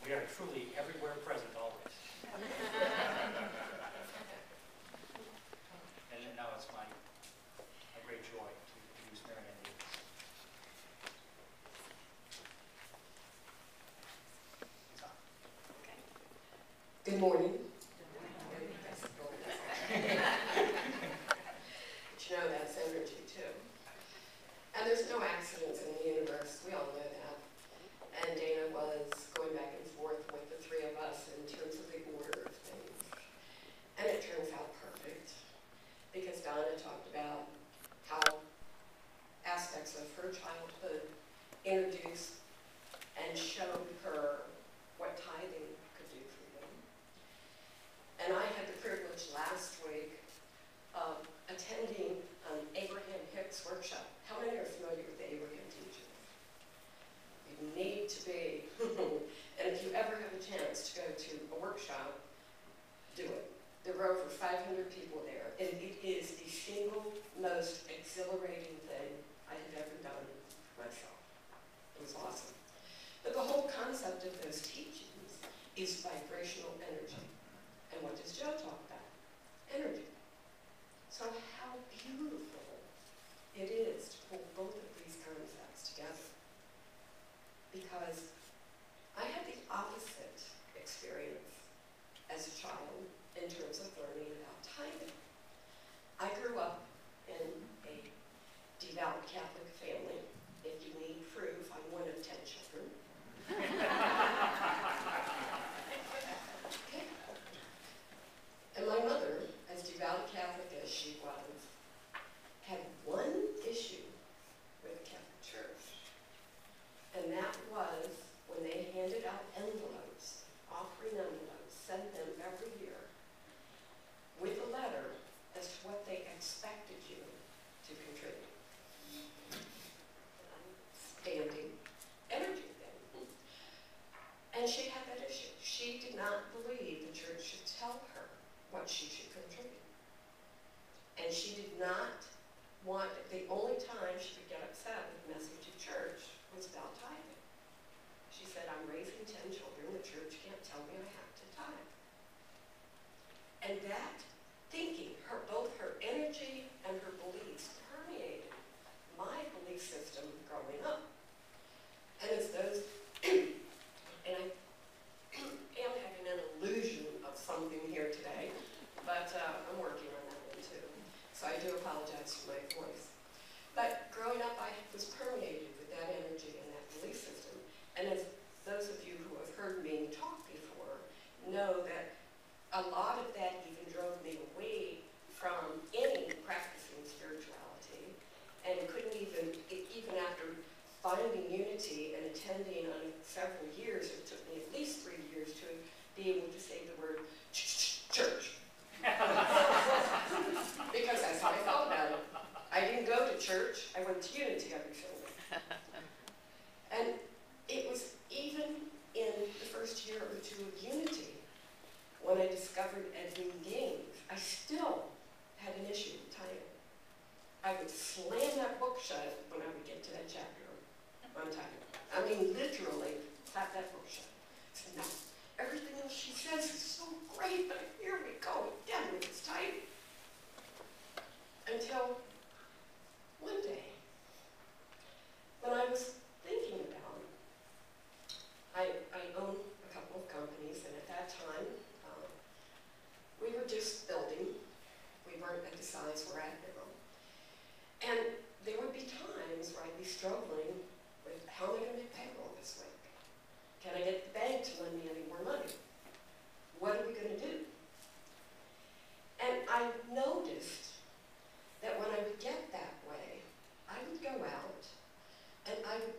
We are truly everywhere present always. And now it's a great joy to introduce Mary Ann Davis. It's on. Good morning. But you know, that's energy too. And there's no accidents in the universe. We all know that. And Dana was going back and forth with the three of us in terms of the order of things. And it turns out perfect. Because Donna talked about how aspects of her childhood introduced and showed her what tithing could do for them. And I had the privilege last week of attending an Abraham Hicks workshop. How many are familiar with the Abraham teaching? You need to be. And if you ever have a chance to go to a workshop, do it. There were over 500 people there, and it is the single most exhilarating thing I have ever done myself. It was awesome. But the whole concept of those teachings is vibrational energy. And what does Joe talk about? Energy. So how beautiful it is to pull both of these concepts together. Because I had the opposite experience as a child in terms of learning about tithing. I grew up in a devout Catholic family. If you need proof, I'm one of 10 children. Okay. And my mother, as devout Catholic as she was, had one issue with the Catholic Church. And that was when they handed out envelopes, offering envelopes, sent them every year with a letter as to what they expected you to contribute. Standing energy thing. And she had that issue. She did not believe the church should tell her what she should contribute. And she did not want, the only time she would get upset with the message of church was about tithing. She said, I'm raising 10 children, the church can't tell me I have to tithe. And that thinking, both her energy and her beliefs permeated my belief system growing up. And as those, and I am having an illusion of something here today, but I'm working on that one too. So I do apologize for my voice. But growing up, I was permeated with that energy and that belief system. And as those of you who have heard me talk before know that a lot of that even drove me away from any practicing spirituality, and couldn't even after finding unity and attending on several years, it took me at least 3 years to be able to say the word church. Because that's how I felt about it. I didn't go to church, I went to Unity every Sunday. And it was even in the first year or two of Unity, when I discovered Edwin Gaines, I still had an issue with tithing. I would slam that book shut when I would get to that chapter on tithing. I mean, literally, slap that book shut. I said, no, everything else she says is so great, but here we go again with this tithing. Until one day, when I was thinking about it, I own a couple of companies, and at that time, we were just building. We weren't at the size we're at now. And there would be times where I'd be struggling with how am I going to make payroll this week? Can I get the bank to lend me any more money? What are we going to do? And I noticed that when I would get that way, I would go out and I would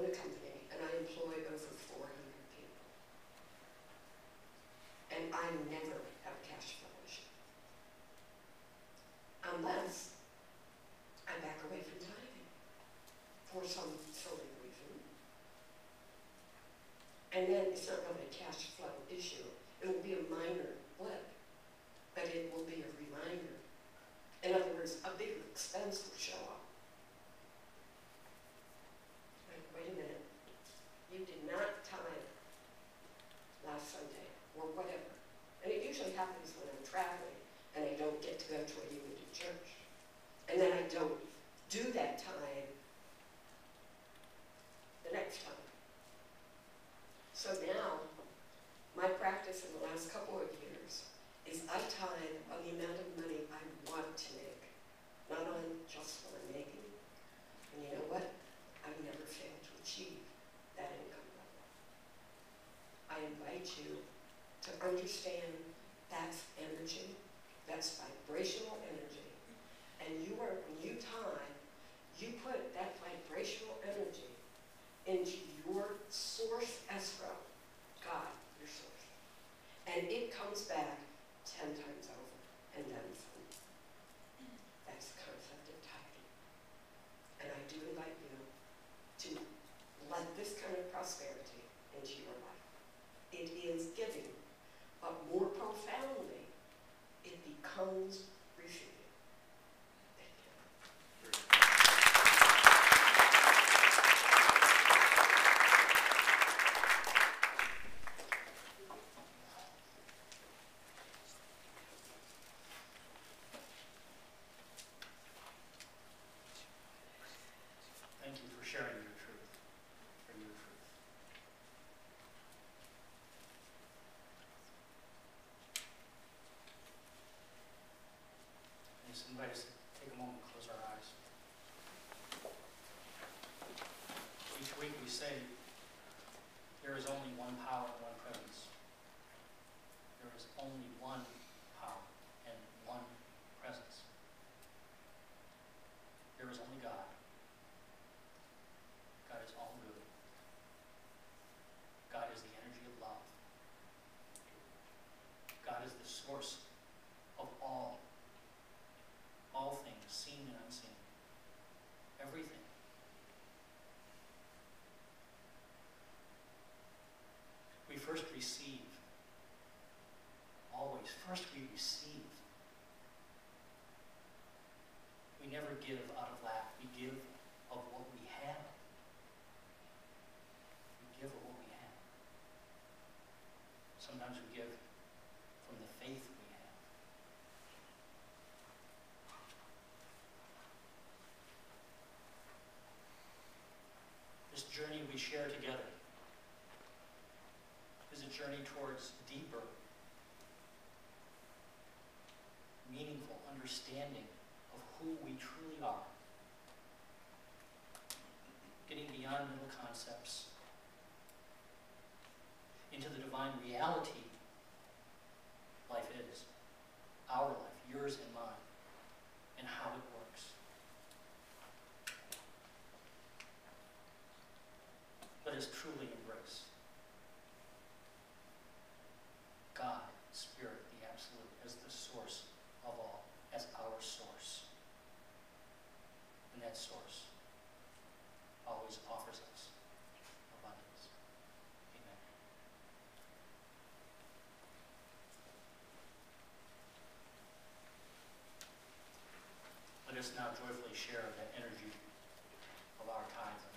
a company, and I employ over 400 people. And I never have a cash flow issue. Unless I back away from tithing for some silly reason. And then it's not really a cash flow issue. It will be a minor blip, but it will be a reminder. In other words, a bigger expense will show up. Like, wait a minute, you did not tithe last Sunday, or whatever. And it usually happens when I'm traveling, and I don't get to go to a unity church. And then I don't do that time the next time. So now, my practice in the last couple of years is I tithe on the amount of money I want to make, not on just what I'm making. And you know what? I've never failed to achieve that income level. I invite you to understand that's energy, that's vibrational energy. And when you tithe, you put that vibrational energy into your source escrow, God, your source. And it comes back 10 times over and then some. That's the concept of tithing. And I do invite you to let this kind of prosperity into your life. It is giving, but more profoundly, it becomes receiving. Thank you. Thank you for sharing your truth, for your truth. I just invite us to take a moment and close our eyes. Each week we say, there is only one power and one presence. There is only one power and one presence. There is only God. God is all good. God is the energy of love. God is the source of all things, seen and unseen. Everything. We first receive. Always. First we receive. We never give out of lack. We give of what we have. We give of what we have. Sometimes we give from the faith we have. This journey we share together is a journey towards deeper, meaningful understanding of who we truly are. Getting beyond mental concepts into the divine reality life is. Our life, yours and mine, and how it works. Let us truly embrace God, Spirit, the Absolute, as the source of all, as our source. And that source always offers us abundance. Amen. Let us now joyfully share that energy of our tithe.